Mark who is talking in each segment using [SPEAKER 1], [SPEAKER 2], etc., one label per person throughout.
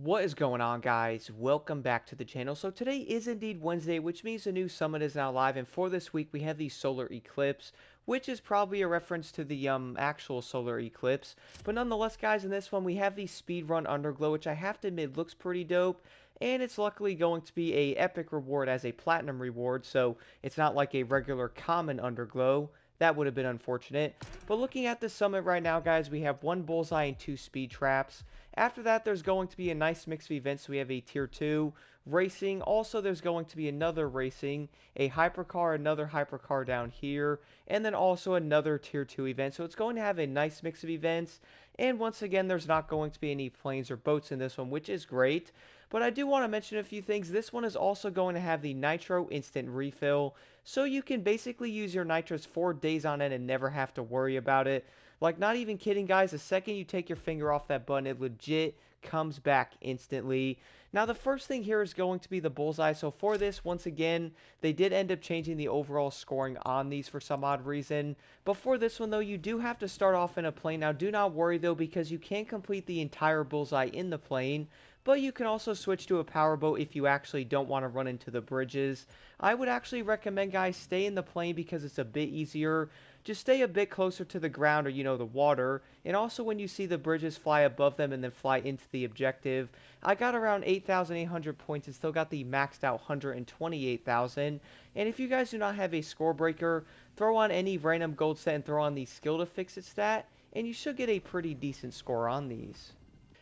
[SPEAKER 1] What is going on, guys? Welcome back to the channel. So today is indeed Wednesday, which means the new summit is now live, and for this week we have the solar eclipse, which is probably a reference to the actual solar eclipse. But nonetheless, guys, in this one we have the speedrun underglow, which I have to admit looks pretty dope, and it's luckily going to be a epic reward as a platinum reward, so it's not like a regular common underglow. That would have been unfortunate. But looking at the summit right now, guys, we have one bullseye and two speed traps. After that, there's going to be a nice mix of events. We have a tier 2 racing. Also, there's going to be another racing, a hypercar, another hypercar down here, and then also another tier 2 event. So it's going to have a nice mix of events. And once again, there's not going to be any planes or boats in this one, which is great. But I do want to mention a few things. This one is also going to have the Nitro Instant Refill, so you can basically use your nitrous 4 days on end and never have to worry about it. Like, not even kidding, guys, the second you take your finger off that button, it legit comes back instantly. Now, the first thing here is going to be the bullseye. So for this, once again, they did end up changing the overall scoring on these for some odd reason. But for this one, though, you do have to start off in a plane. Now, do not worry, though, because you can complete the entire bullseye in the plane, but you can also switch to a powerboat if you actually don't want to run into the bridges. I would actually recommend, guys, stay in the plane because it's a bit easier. Just stay a bit closer to the ground or, the water. And also when you see the bridges, fly above them and then fly into the objective. I got around 8,800 points and still got the maxed out 128,000. And if you guys do not have a score breaker, throw on any random gold set and throw on the skill to fix it stat, and you should get a pretty decent score on these.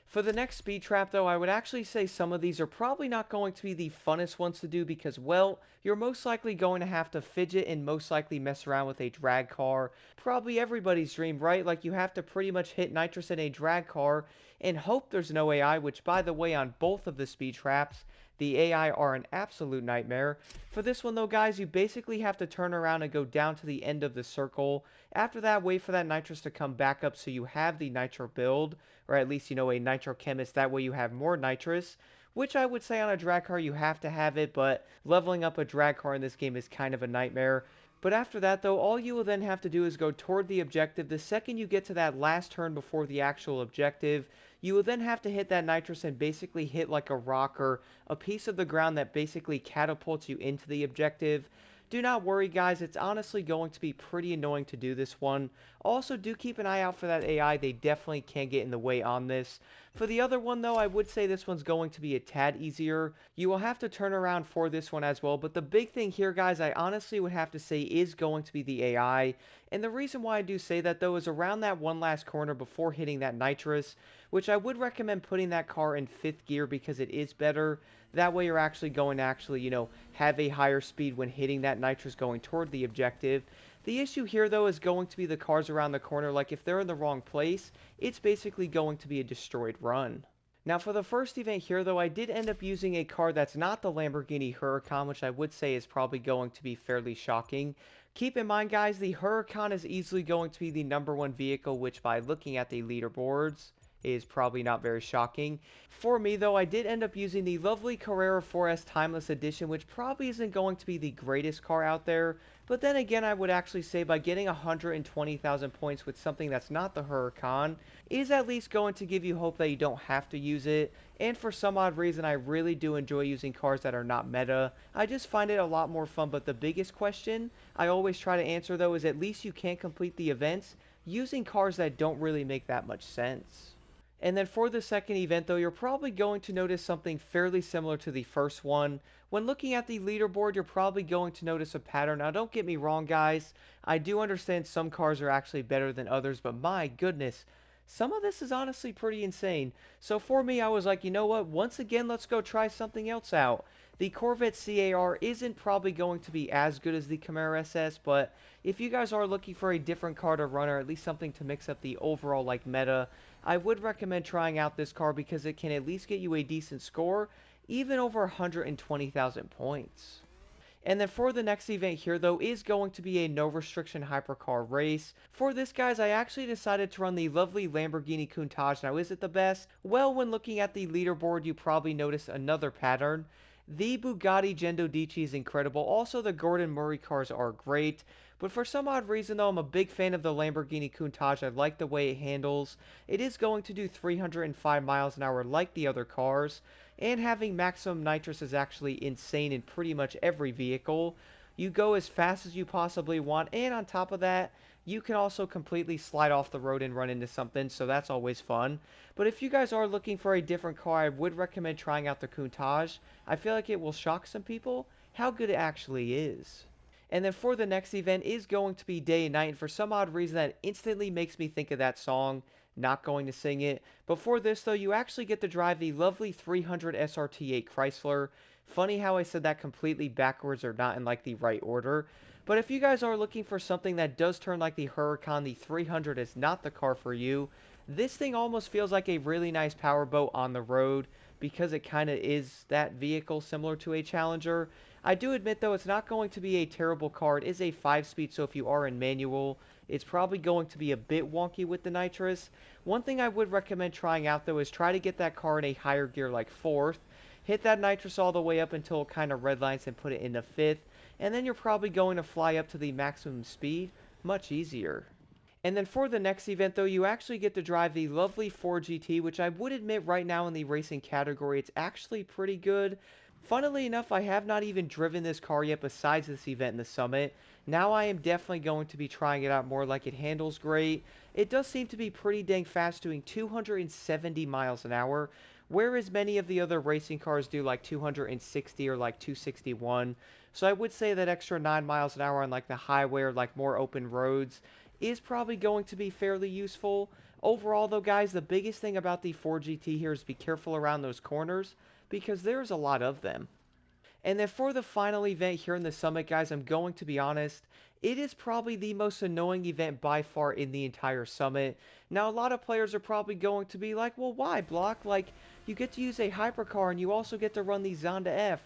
[SPEAKER 1] For the next speed trap, though, I would actually say some of these are probably not going to be the funnest ones to do because, well, you're most likely going to have to fidget and most likely mess around with a drag car. Probably everybody's dream, right? Like, you have to pretty much hit nitrous in a drag car and hope there's no AI, which, by the way, on both of the speed traps, the AI are an absolute nightmare. For this one, though, guys, you basically have to turn around and go down to the end of the circle. After that, wait for that nitrous to come back up so you have the nitro build, or at least, a nitro chemist. That way you have more nitrous, which I would say on a drag car you have to have it, but leveling up a drag car in this game is kind of a nightmare. But after that, though, all you will then have to do is go toward the objective. The second you get to that last turn before the actual objective, you will then have to hit that nitrous and basically hit like a rock or a piece of the ground that basically catapults you into the objective. Do not worry, guys, it's honestly going to be pretty annoying to do this one. Also, do keep an eye out for that AI. They definitely can get in the way on this. For the other one, though, I would say this one's going to be a tad easier. You will have to turn around for this one as well. But the big thing here, guys, I honestly would have to say is going to be the AI. And the reason why I do say that, though, is around that one last corner before hitting that nitrous, which I would recommend putting that car in 5th gear because it is better. That way you're actually going to have a higher speed when hitting that nitrous going toward the objective. The issue here, though, is going to be the cars around the corner. Like, if they're in the wrong place, it's basically going to be a destroyed run. Now, for the first event here, though, I did end up using a car that's not the Lamborghini Huracan, which I would say is probably going to be fairly shocking. Keep in mind, guys, the Huracan is easily going to be the #1 vehicle, which by looking at the leaderboards is probably not very shocking. For me, though, I did end up using the lovely Carrera 4S Timeless Edition, which probably isn't going to be the greatest car out there. But then again, I would actually say by getting 120,000 points with something that's not the Huracan is at least going to give you hope that you don't have to use it. And for some odd reason, I really do enjoy using cars that are not meta. I just find it a lot more fun. But the biggest question I always try to answer, though, is at least you can complete the events using cars that don't really make that much sense. And then for the second event, though, you're probably going to notice something fairly similar to the first one. When looking at the leaderboard, you're probably going to notice a pattern. Now, don't get me wrong, guys. I do understand some cars are actually better than others, but my goodness, some of this is honestly pretty insane. So for me, I was like, you know what? Once again, let's go try something else out. The Corvette CAR isn't probably going to be as good as the Camaro SS, but if you guys are looking for a different car to run, or at least something to mix up the overall meta, I would recommend trying out this car because it can at least get you a decent score, even over 120,000 points. And then for the next event here, though, is going to be a no restriction hypercar race. For this, guys, I actually decided to run the lovely Lamborghini Countach. Now, is it the best? Well, when looking at the leaderboard, you probably notice another pattern. The Bugatti Gendodici is incredible. Also, the Gordon Murray cars are great. But for some odd reason though, I'm a big fan of the Lamborghini Countach. I like the way it handles. It is going to do 305 miles an hour like the other cars, and having maximum nitrous is actually insane in pretty much every vehicle. You go as fast as you possibly want, and on top of that, you can also completely slide off the road and run into something, so that's always fun. But if you guys are looking for a different car, I would recommend trying out the Countach. I feel like it will shock some people how good it actually is. And then for the next event is going to be Day and Night, and for some odd reason that instantly makes me think of that song. Not going to sing it. But for this though, you actually get to drive the lovely 300 SRT8 Chrysler. Funny how I said that completely backwards or not in like the right order. But if you guys are looking for something that does turn like the Huracan, the 300 is not the car for you. This thing almost feels like a really nice powerboat on the road because it kind of is that vehicle similar to a Challenger. I do admit though it's not going to be a terrible car. It is a 5-speed, so if you are in manual, it's probably going to be a bit wonky with the nitrous. One thing I would recommend trying out though is try to get that car in a higher gear like 4th. Hit that nitrous all the way up until it kind of redlines and put it into 5th. And then you're probably going to fly up to the maximum speed much easier. And then for the next event though, you actually get to drive the lovely Ford GT, which I would admit right now in the racing category, it's actually pretty good. Funnily enough, I have not even driven this car yet besides this event in the Summit. Now I am definitely going to be trying it out more. Like, it handles great. It does seem to be pretty dang fast, doing 270 miles an hour, whereas many of the other racing cars do like 260 or like 261. So I would say that extra 9 miles an hour on like the highway or like more open roads is probably going to be fairly useful. Overall though, guys, the biggest thing about the Ford GT here is be careful around those corners, because there's a lot of them. And then for the final event here in the Summit, guys, I'm going to be honest, it is probably the most annoying event by far in the entire Summit. Now, a lot of players are probably going to be like, well, why, Block? Like, you get to use a hypercar and you also get to run the Zonda F.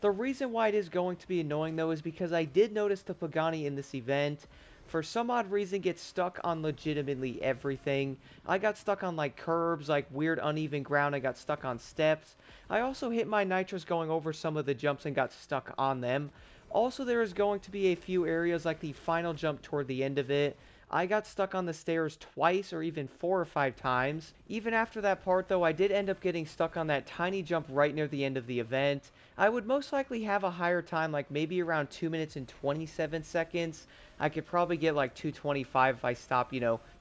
[SPEAKER 1] The reason why it is going to be annoying, though, is because I did notice the Pagani in this event, for some odd reason, gets stuck on legitimately everything. I got stuck on like curbs, like weird uneven ground. I got stuck on steps. I also hit my nitrous going over some of the jumps and got stuck on them. Also, there is going to be a few areas like the final jump toward the end of it. I got stuck on the stairs twice or even 4 or 5 times. Even after that part though, I did end up getting stuck on that tiny jump right near the end of the event. I would most likely have a higher time, like maybe around 2 minutes and 27 seconds. I could probably get like 2:25 if I stop,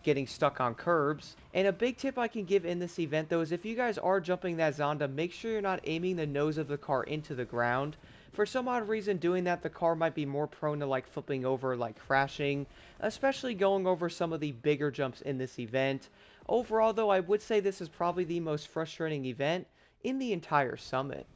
[SPEAKER 1] getting stuck on curbs. And a big tip I can give in this event though is if you guys are jumping that Zonda, make sure you're not aiming the nose of the car into the ground. For some odd reason, doing that, the car might be more prone to like flipping over, like crashing, especially going over some of the bigger jumps in this event. Overall though, I would say this is probably the most frustrating event in the entire Summit.